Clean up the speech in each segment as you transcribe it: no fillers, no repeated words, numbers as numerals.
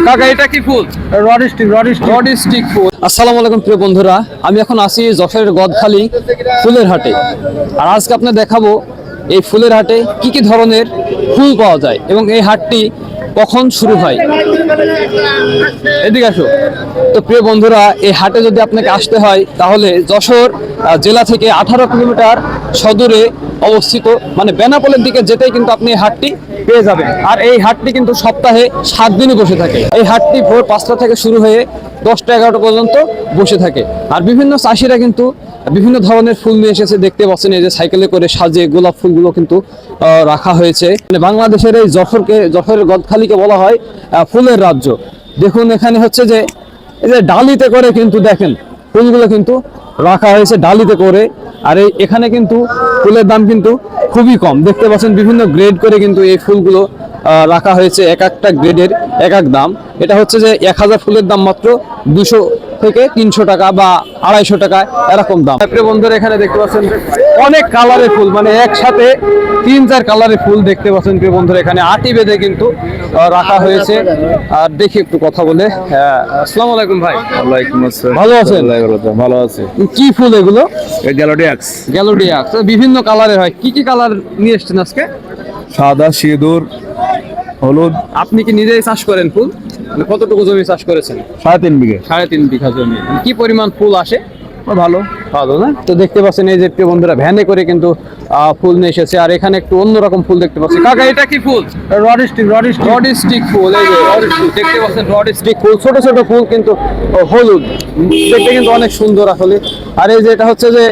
কাকা এটা কি ফুল? রড স্টিক ফুল। আসসালামু আলাইকুম প্রিয় বন্ধুরা, আমি এখন আছি যশোরের গদখালি ফুলের হাটে। আর আজকে আপনাদের দেখাবো এই ফুলের হাটে কি কি ধরনের ফুল পাওয়া যায় এবং এই হাটটি কখন শুরু হয়। এদিকে আসো। তো প্রিয় বন্ধুরা, এই হাটে যদি আপনাকে আসতে হয় তাহলে যশোর জেলা থেকে 18 কিলোমিটার সদূরে অবস্থিত, মানে বেনাপোলের দিকে যেতেই কিন্তু আপনি এই হাটটি পেয়ে যাবেন। আর এই হাটটি কিন্তু সপ্তাহে 7 দিনই বসে থাকে। এই হাটটি ভোর 5টা থেকে শুরু হয়ে 10টা 11টা পর্যন্ত বসে থাকে। আর বিভিন্ন চাষিরা কিন্তু বিভিন্ন ধরনের ফুল নিয়ে এসেছে, দেখতে পাচ্ছেন এই যে সাইকেলে করে সাজে গোলাপ ফুলগুলো কিন্তু রাখা হয়েছে। মানে বাংলাদেশের এই যশোরের গদখালিকে বলা হয় ফুলের রাজ্য। দেখুন এখানে হচ্ছে যে এই যে ডালিতে করে কিন্তু দেখেন ফুলগুলো কিন্তু রাখা হয়েছে ডালিতে করে। আর এখানে কিন্তু ফুলের দাম কিন্তু খুবই কম, দেখতে পাচ্ছেন বিভিন্ন গ্রেড করে কিন্তু এই ফুলগুলো রাখা হয়েছে। এক একটা গ্রেডের এক এক দাম। এটা হচ্ছে যে 1000 ফুলের দাম মাত্র 200 থেকে 300 টাকা বা 250 টাকা এরকম দাম। প্রিয় বন্ধুরা, এখানে দেখতে পাচ্ছেন অনেক কালারের ফুল, মানে একসাথে 3-4 কালারের ফুল দেখতে পাচ্ছেন প্রিয় বন্ধুরা। এখানে আটি বেঁধে কিন্তু রাখা হয়েছে। আর দেখি একটু কথা বলে। আসসালামু আলাইকুম ভাই। ওয়ালাইকুম আসসালাম। ভালো আছেন? ভালো আছে। কি ফুল এগুলো? গ্যালোডিয়াক্স। গ্যালোডিয়াক্স বিভিন্ন কালারের হয়। কি কি কালার নিয়ে এসেছেন আজকে? সাদা, সিঁদুর, হলুদ। আপনি কি নিজেই চাষ করেন ফুল? মানে কতটুকু জমি চাষ করেছেন? 3.5 বিঘে। 3.5 বিঘা জমি। কি পরিমাণ ফুল আসে? ভালো ভালো না? তো দেখতে পাচ্ছেন এই যে প্রিয় বন্ধুরা ভ্যানে করে কিন্তু ফুল নিয়ে এসেছে। আর এখানে একটু অন্যরকম ফুল দেখতে পাচ্ছি। কাকা এটা কি ফুল? রড স্টিক ফুল। এই যে রড স্টিক দেখতে পাচ্ছেন, রড স্টিক ফুল, ছোট ছোট ফুল কিন্তু হলুদ, দেখতে কিন্তু অনেক সুন্দর আসলে। আর এই যে এটা হচ্ছে যে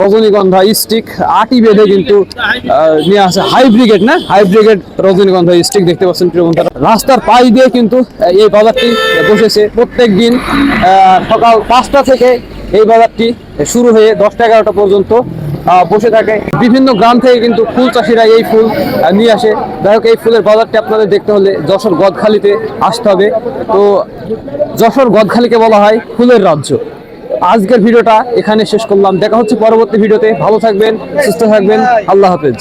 রজনীগন্ধা স্টিক আটি বেঁধে কিন্তু নিয়ে আসে। হাইব্রিগেড না, হাইব্রিগেড রজনীগন্ধা স্টিক দেখতে পাচ্ছেন প্রিয় বন্ধুরা। রাস্তার পাশ দিয়ে কিন্তু এই বাজারটি বসেছে প্রত্যেক দিন সকাল 5টা থেকে এই বাজারটি শুরু হয়ে 10টা 11টা পর্যন্ত বসে থাকে। বিভিন্ন গ্রাম থেকে কিন্তু ফুল চাষিরা এই ফুল নিয়ে আসে। যাই হোক, এই ফুলের বাজারটি আপনাদের দেখতে হলে যশোর গদখালিতে আসতে হবে। তো যশোর গদখালিকে বলা হয় ফুলের রাজ্য। আজকের ভিডিওটা এখানে শেষ করলাম। দেখা হচ্ছে পরবর্তী ভিডিওতে। ভালো থাকবেন, সুস্থ থাকবেন। আল্লাহ হাফেজ।